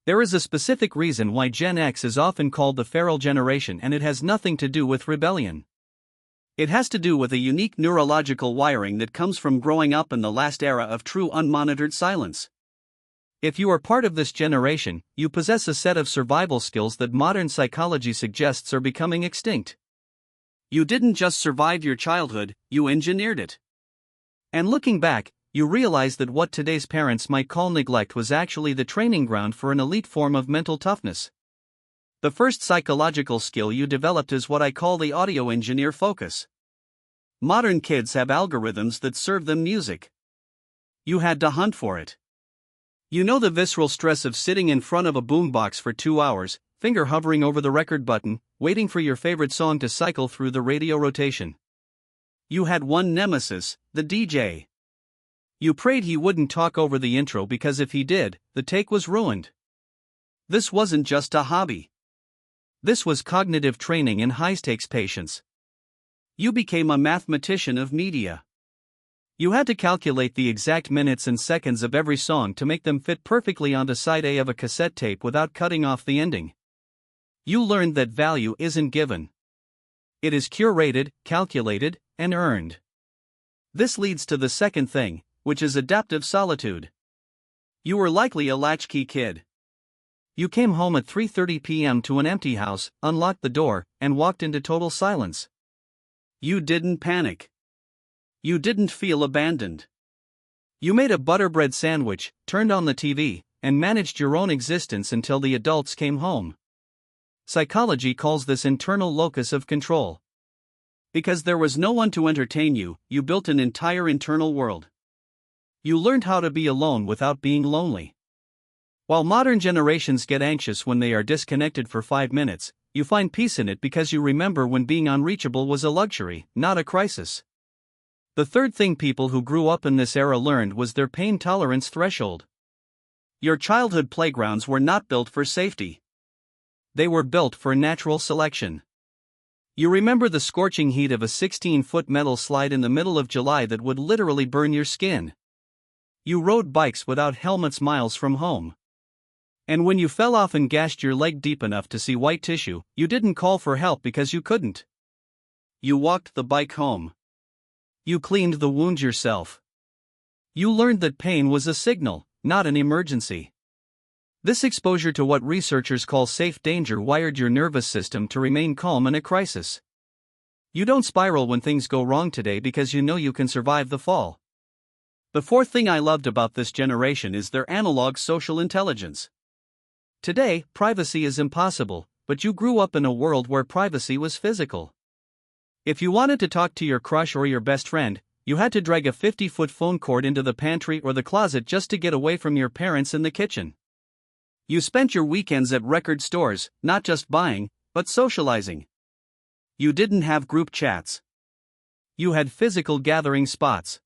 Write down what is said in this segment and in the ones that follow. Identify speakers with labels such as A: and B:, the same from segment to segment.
A: There is a specific reason why Gen X is often called the feral generation, and it has nothing to do with rebellion. It has to do with a unique neurological wiring that comes from growing up in the last era of true unmonitored silence. If you are part of this generation, you possess a set of survival skills that modern psychology suggests are becoming extinct. You didn't just survive your childhood, you engineered it. And looking back, you realize that what today's parents might call neglect was actually the training ground for an elite form of mental toughness. The first psychological skill you developed is what I call the audio engineer focus. Modern kids have algorithms that serve them music. You had to hunt for it. You know the visceral stress of sitting in front of a boombox for 2 hours, finger hovering over the record button, waiting for your favorite song to cycle through the radio rotation. You had one nemesis, the DJ. You prayed he wouldn't talk over the intro because if he did, the take was ruined. This wasn't just a hobby. This was cognitive training in high-stakes patience. You became a mathematician of media. You had to calculate the exact minutes and seconds of every song to make them fit perfectly onto side A of a cassette tape without cutting off the ending. You learned that value isn't given. It is curated, calculated, and earned. This leads to the second thing, which is adaptive solitude. You were likely a latchkey kid. You came home at 3:30 p.m. to an empty house, unlocked the door, and walked into total silence. You didn't panic. You didn't feel abandoned. You made a butterbread sandwich, turned on the TV, and managed your own existence until the adults came home. Psychology calls this internal locus of control. Because there was no one to entertain you, you built an entire internal world. You learned how to be alone without being lonely. While modern generations get anxious when they are disconnected for 5 minutes, you find peace in it because you remember when being unreachable was a luxury, not a crisis. The third thing people who grew up in this era learned was their pain tolerance threshold. Your childhood playgrounds were not built for safety. They were built for natural selection. You remember the scorching heat of a 16-foot metal slide in the middle of July that would literally burn your skin. You rode bikes without helmets miles from home. And when you fell off and gashed your leg deep enough to see white tissue, you didn't call for help because you couldn't. You walked the bike home. You cleaned the wound yourself. You learned that pain was a signal, not an emergency. This exposure to what researchers call safe danger wired your nervous system to remain calm in a crisis. You don't spiral when things go wrong today because you know you can survive the fall. The fourth thing I loved about this generation is their analog social intelligence. Today, privacy is impossible, but you grew up in a world where privacy was physical. If you wanted to talk to your crush or your best friend, you had to drag a 50-foot phone cord into the pantry or the closet just to get away from your parents in the kitchen. You spent your weekends at record stores, not just buying, but socializing. You didn't have group chats. You had physical gathering spots.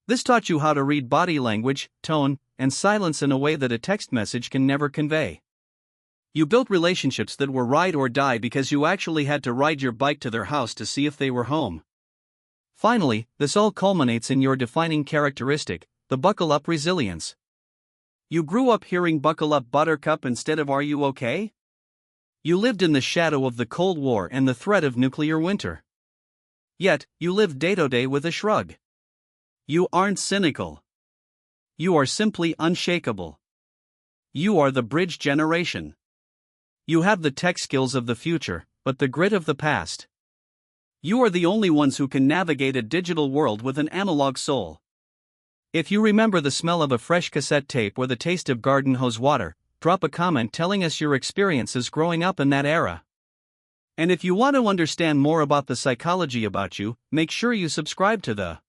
A: This taught you how to read body language, tone, and silence in a way that a text message can never convey. You built relationships that were ride or die because you actually had to ride your bike to their house to see if they were home. Finally, this all culminates in your defining characteristic, the buckle-up resilience. You grew up hearing "buckle up, buttercup" instead of "are you okay?" You lived in the shadow of the Cold War and the threat of nuclear winter. Yet, you lived day-to-day with a shrug. You aren't cynical. You are simply unshakable. You are the bridge generation. You have the tech skills of the future, but the grit of the past. You are the only ones who can navigate a digital world with an analog soul. If you remember the smell of a fresh cassette tape or the taste of garden hose water, drop a comment telling us your experiences growing up in that era. And if you want to understand more about the psychology about you, make sure you subscribe to the